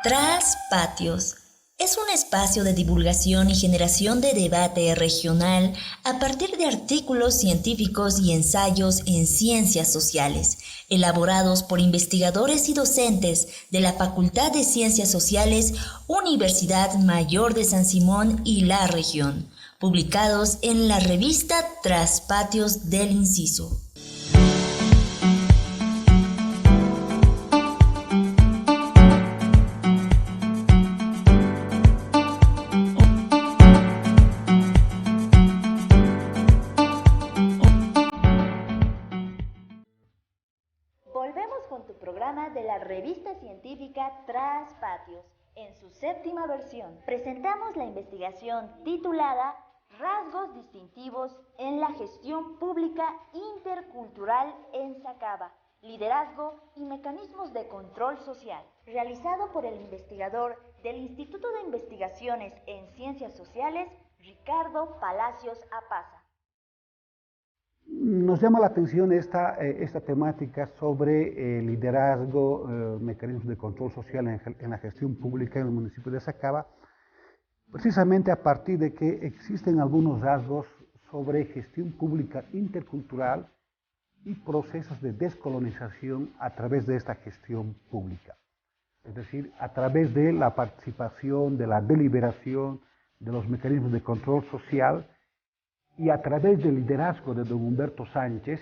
Tras Patios es un espacio de divulgación y generación de debate regional a partir de artículos científicos y ensayos en ciencias sociales, elaborados por investigadores y docentes de la Facultad de Ciencias Sociales, Universidad Mayor de San Simón y la región, publicados en la revista Tras Patios del Inciso. Volvemos con tu programa de la revista científica Tras Patios. En su séptima versión, presentamos la investigación titulada Rasgos distintivos en la gestión pública intercultural en Sacaba, liderazgo y mecanismos de control social, realizado por el investigador del Instituto de Investigaciones en Ciencias Sociales, Ricardo Palacios Apaza. Nos llama la atención esta temática sobre liderazgo, mecanismos de control social en la gestión pública en el municipio de Sacaba, precisamente a partir de que existen algunos rasgos sobre gestión pública intercultural y procesos de descolonización a través de esta gestión pública. Es decir, a través de la participación, de la deliberación, de los mecanismos de control social, y a través del liderazgo de don Humberto Sánchez,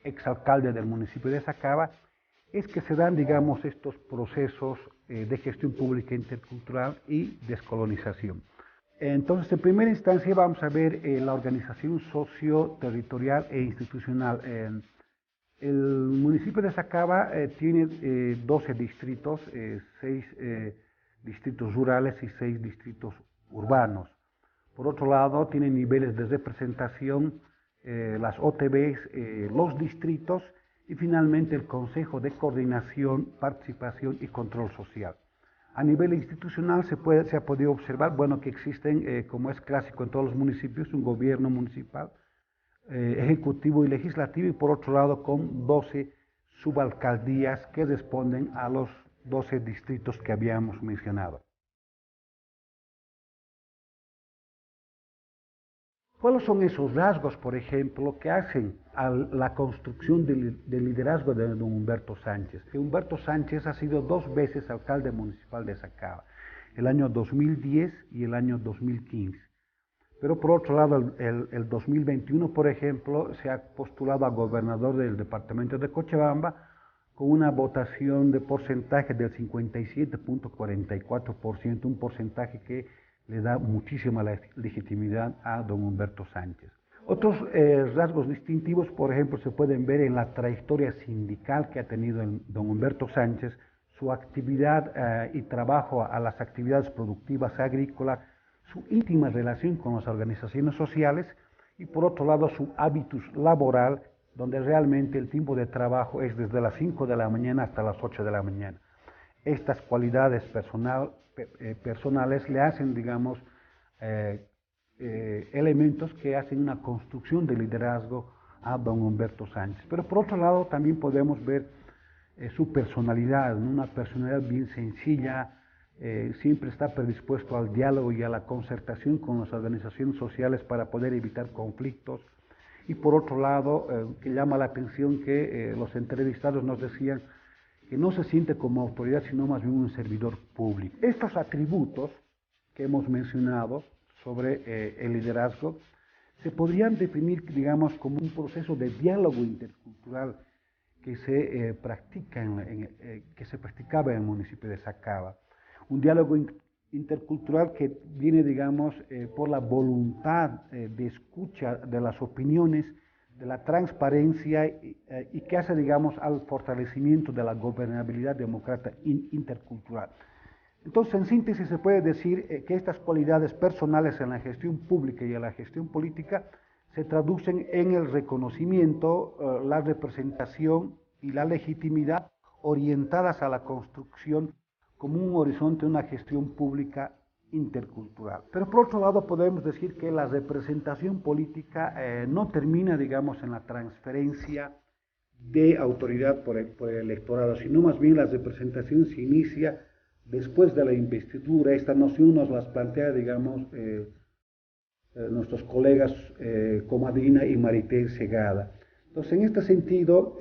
exalcalde del municipio de Sacaba, es que se dan, digamos, estos procesos de gestión pública intercultural y descolonización. Entonces, en primera instancia vamos a ver la organización socio-territorial e institucional. El municipio de Sacaba tiene 12 distritos, 6 distritos rurales y 6 distritos urbanos. Por otro lado, tienen niveles de representación, las OTBs, los distritos y finalmente el Consejo de Coordinación, Participación y Control Social. A nivel institucional se ha podido observar, bueno, que existen, como es clásico en todos los municipios, un gobierno municipal, ejecutivo y legislativo, y por otro lado con 12 subalcaldías que responden a los 12 distritos que habíamos mencionado. ¿Cuáles son esos rasgos, por ejemplo, que hacen a la construcción del liderazgo de don Humberto Sánchez? Que Humberto Sánchez ha sido 2 veces alcalde municipal de Sacaba, el año 2010 y el año 2015. Pero por otro lado, el 2021, por ejemplo, se ha postulado a gobernador del departamento de Cochabamba con una votación de porcentaje del 57.44%, un porcentaje que le da muchísima legitimidad a don Humberto Sánchez. Otros rasgos distintivos, por ejemplo, se pueden ver en la trayectoria sindical que ha tenido don Humberto Sánchez, su actividad y trabajo a las actividades productivas agrícolas, su íntima relación con las organizaciones sociales y por otro lado su hábitus laboral, donde realmente el tiempo de trabajo es desde las 5 de la mañana hasta las 8 de la mañana. Estas cualidades personales le hacen, digamos, elementos que hacen una construcción de liderazgo a don Humberto Sánchez. Pero por otro lado también podemos ver su personalidad, una personalidad bien sencilla, siempre está predispuesto al diálogo y a la concertación con las organizaciones sociales para poder evitar conflictos. Y por otro lado, que llama la atención que los entrevistados nos decían que no se siente como autoridad, sino más bien un servidor público. Estos atributos que hemos mencionado sobre el liderazgo se podrían definir, digamos, como un proceso de diálogo intercultural que se practicaba en el municipio de Sacaba. Un diálogo intercultural que viene, digamos, por la voluntad de escucha de las opiniones, de la transparencia y que hace, digamos, al fortalecimiento de la gobernabilidad democrática intercultural. Entonces, en síntesis, se puede decir que estas cualidades personales en la gestión pública y en la gestión política se traducen en el reconocimiento, la representación y la legitimidad orientadas a la construcción como un horizonte de una gestión pública intercultural. Pero por otro lado podemos decir que la representación política no termina, digamos, en la transferencia de autoridad por el electorado, sino más bien la representación se inicia después de la investidura. Esta noción nos las plantea, digamos, nuestros colegas Comadina y Maritel Segada. Entonces, en este sentido,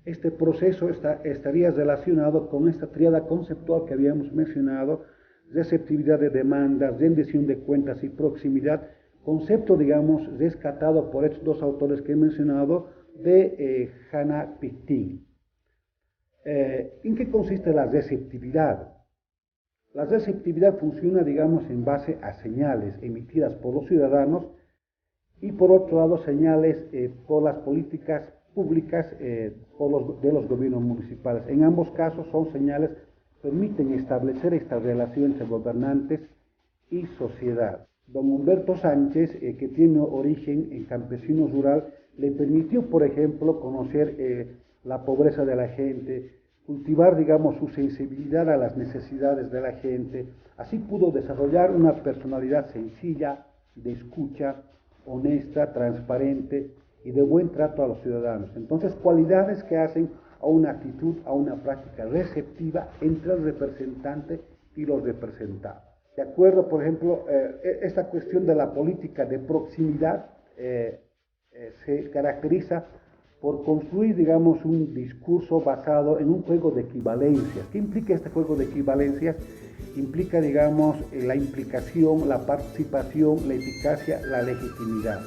este proceso estaría relacionado con esta tríada conceptual que habíamos mencionado: receptividad de demandas, rendición de cuentas y proximidad, concepto, digamos, rescatado por estos dos autores que he mencionado de Hannah Pictin. ¿En qué consiste la receptividad? La receptividad funciona, digamos, en base a señales emitidas por los ciudadanos y, por otro lado, señales por las políticas públicas de los gobiernos municipales. En ambos casos son señales que permiten establecer esta relación entre gobernantes y sociedad. Don Humberto Sánchez, que tiene origen en campesino rural, le permitió, por ejemplo, conocer la pobreza de la gente, cultivar, digamos, su sensibilidad a las necesidades de la gente. Así pudo desarrollar una personalidad sencilla, de escucha, honesta, transparente y de buen trato a los ciudadanos. Entonces, cualidades que hacen a una actitud, a una práctica receptiva entre el representante y los representados. De acuerdo, por ejemplo, esta cuestión de la política de proximidad se caracteriza por construir, digamos, un discurso basado en un juego de equivalencias. ¿Qué implica este juego de equivalencias? Implica, digamos, la implicación, la participación, la eficacia, la legitimidad.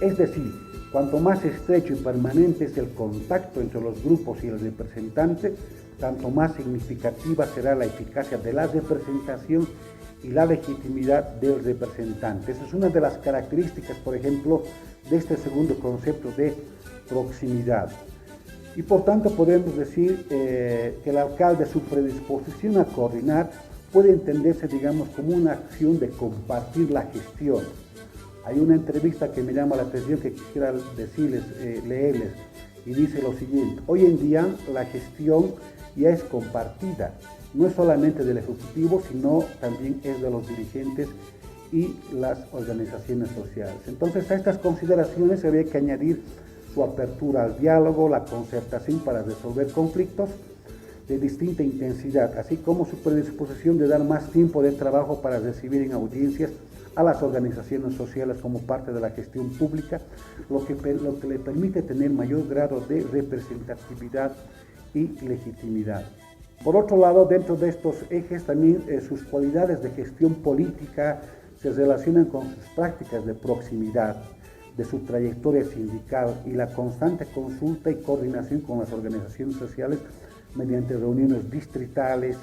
Es decir, cuanto más estrecho y permanente es el contacto entre los grupos y el representante, tanto más significativa será la eficacia de la representación y la legitimidad del representante. Esa es una de las características, por ejemplo, de este segundo concepto de proximidad. Y por tanto podemos decir que el alcalde, su predisposición a coordinar, puede entenderse, digamos, como una acción de compartir la gestión. Hay una entrevista que me llama la atención que quisiera decirles, leerles, y dice lo siguiente: hoy en día la gestión ya es compartida, no es solamente del Ejecutivo, sino también es de los dirigentes y las organizaciones sociales. Entonces, a estas consideraciones habría que añadir su apertura al diálogo, la concertación para resolver conflictos de distinta intensidad, así como su predisposición de dar más tiempo de trabajo para recibir en audiencias a las organizaciones sociales como parte de la gestión pública, lo que le permite tener mayor grado de representatividad y legitimidad. Por otro lado, dentro de estos ejes también sus cualidades de gestión política se relacionan con sus prácticas de proximidad, de su trayectoria sindical y la constante consulta y coordinación con las organizaciones sociales mediante reuniones distritales,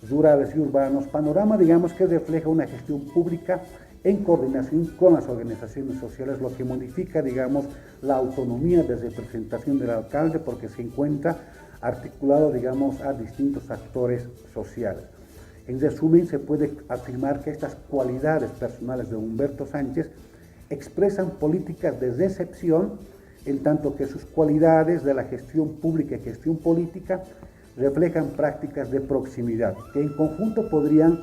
rurales y urbanos, panorama, digamos, que refleja una gestión pública en coordinación con las organizaciones sociales, lo que modifica, digamos, la autonomía de representación del alcalde, porque se encuentra articulado, digamos, a distintos actores sociales. En resumen, se puede afirmar que estas cualidades personales de Humberto Sánchez expresan políticas de recepción, en tanto que sus cualidades de la gestión pública y gestión política reflejan prácticas de proximidad, que en conjunto podrían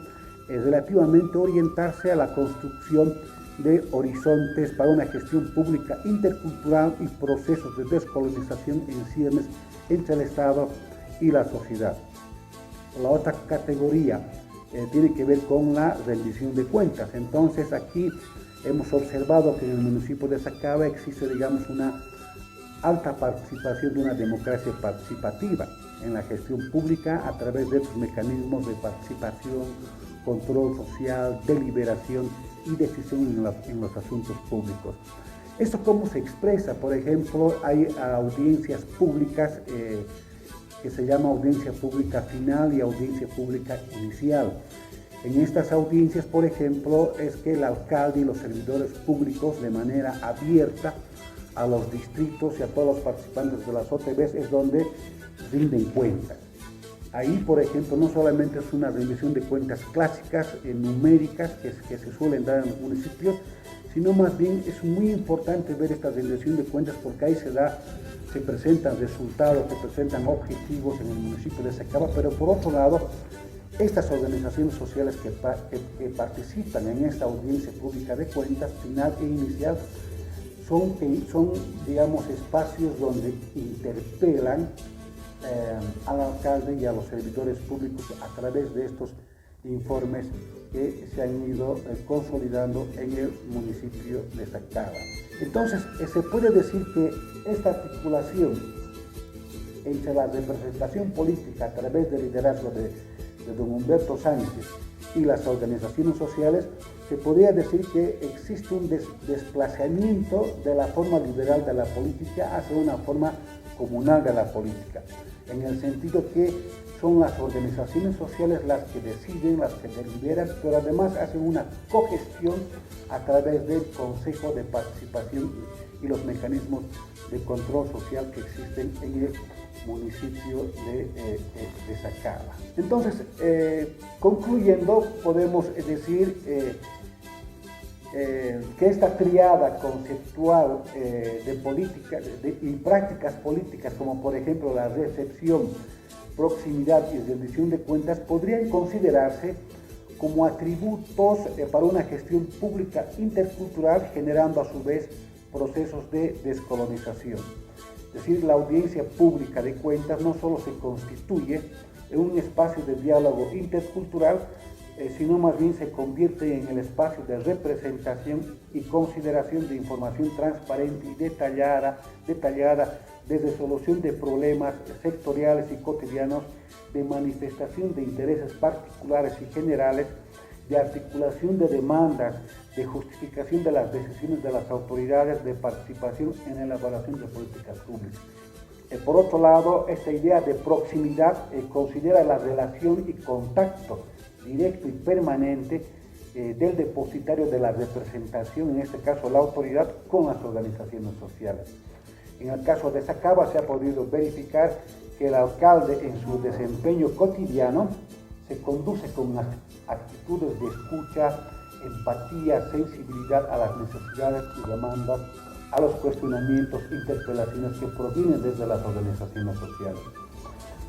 relativamente orientarse a la construcción de horizontes para una gestión pública intercultural y procesos de descolonización en ciernes entre el Estado y la sociedad. La otra categoría tiene que ver con la rendición de cuentas. Entonces, aquí hemos observado que en el municipio de Sacaba existe, digamos, una alta participación de una democracia participativa en la gestión pública a través de estos mecanismos de participación, control social, deliberación y decisión en los asuntos públicos. ¿Esto cómo se expresa? Por ejemplo, hay audiencias públicas que se llama audiencia pública final y audiencia pública inicial. En estas audiencias, por ejemplo, es que el alcalde y los servidores públicos, de manera abierta a los distritos y a todos los participantes de las OTBs, es donde rinden cuentas. Ahí, por ejemplo, no solamente es una rendición de cuentas clásicas, numéricas, que se suelen dar en los municipios, sino más bien es muy importante ver esta rendición de cuentas, porque ahí se presentan resultados, se presentan objetivos en el municipio de Sacaba, pero por otro lado, estas organizaciones sociales que participan en esta audiencia pública de cuentas final e inicial son, digamos, espacios donde interpelan al alcalde y a los servidores públicos a través de estos informes que se han ido consolidando en el municipio de Sacaba. Entonces, se puede decir que esta articulación entre la representación política a través del liderazgo de don Humberto Sánchez y las organizaciones sociales, se podría decir que existe un desplazamiento de la forma liberal de la política hacia una forma comunal de la política, en el sentido que son las organizaciones sociales las que deciden, las que deliberan, pero además hacen una cogestión a través del Consejo de Participación y los mecanismos de control social que existen en el municipio de Sacaba. Entonces, concluyendo, podemos decir que esta triada conceptual de política y prácticas políticas, como por ejemplo la recepción, proximidad y rendición de cuentas, podrían considerarse como atributos para una gestión pública intercultural, generando a su vez procesos de descolonización. Es decir, la audiencia pública de cuentas no solo se constituye en un espacio de diálogo intercultural, sino más bien se convierte en el espacio de representación y consideración de información transparente y detallada de resolución de problemas sectoriales y cotidianos, de manifestación de intereses particulares y generales, de articulación de demandas, de justificación de las decisiones de las autoridades, de participación en la elaboración de políticas públicas. Por otro lado, esta idea de proximidad considera la relación y contacto directo y permanente del depositario de la representación, en este caso la autoridad, con las organizaciones sociales. En el caso de Sacaba se ha podido verificar que el alcalde en su desempeño cotidiano se conduce con actitudes de escucha, empatía, sensibilidad a las necesidades y demandas, a los cuestionamientos, interpelaciones que provienen desde las organizaciones sociales.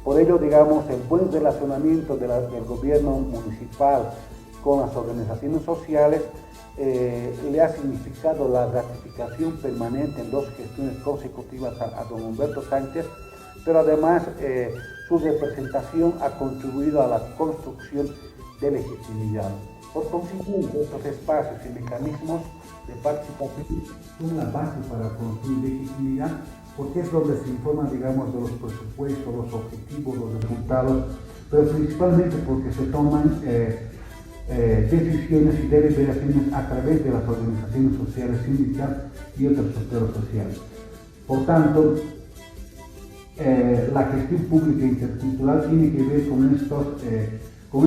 Por ello, digamos, el buen relacionamiento del gobierno municipal con las organizaciones sociales le ha significado la ratificación permanente en 2 gestiones consecutivas a don Humberto Sánchez, pero además su representación ha contribuido a la construcción de legitimidad. Por consiguiente, estos espacios y mecanismos de participación son la base para construir legitimidad, porque es donde se informa, digamos, de los presupuestos, los objetivos, los resultados, pero principalmente porque se toman decisiones y deliberaciones a través de las organizaciones sociales, sindicales y otros sectores sociales. Por tanto, la gestión pública intercultural tiene que ver con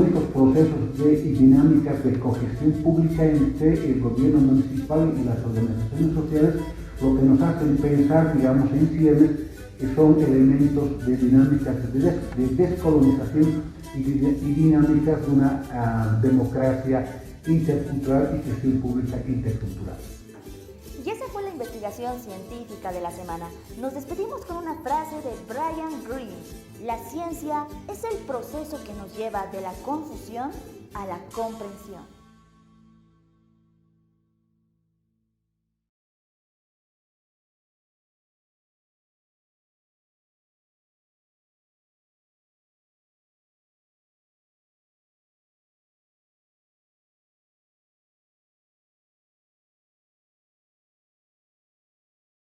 estos procesos y dinámicas de cogestión pública entre el gobierno municipal y las organizaciones sociales, lo que nos hacen pensar, digamos, en ciernes, que son elementos de dinámicas de descolonización y dinámicas de una democracia intercultural y gestión pública intercultural. Y esa fue la investigación científica de la semana. Nos despedimos con una frase de Brian Greene: la ciencia es el proceso que nos lleva de la confusión a la comprensión.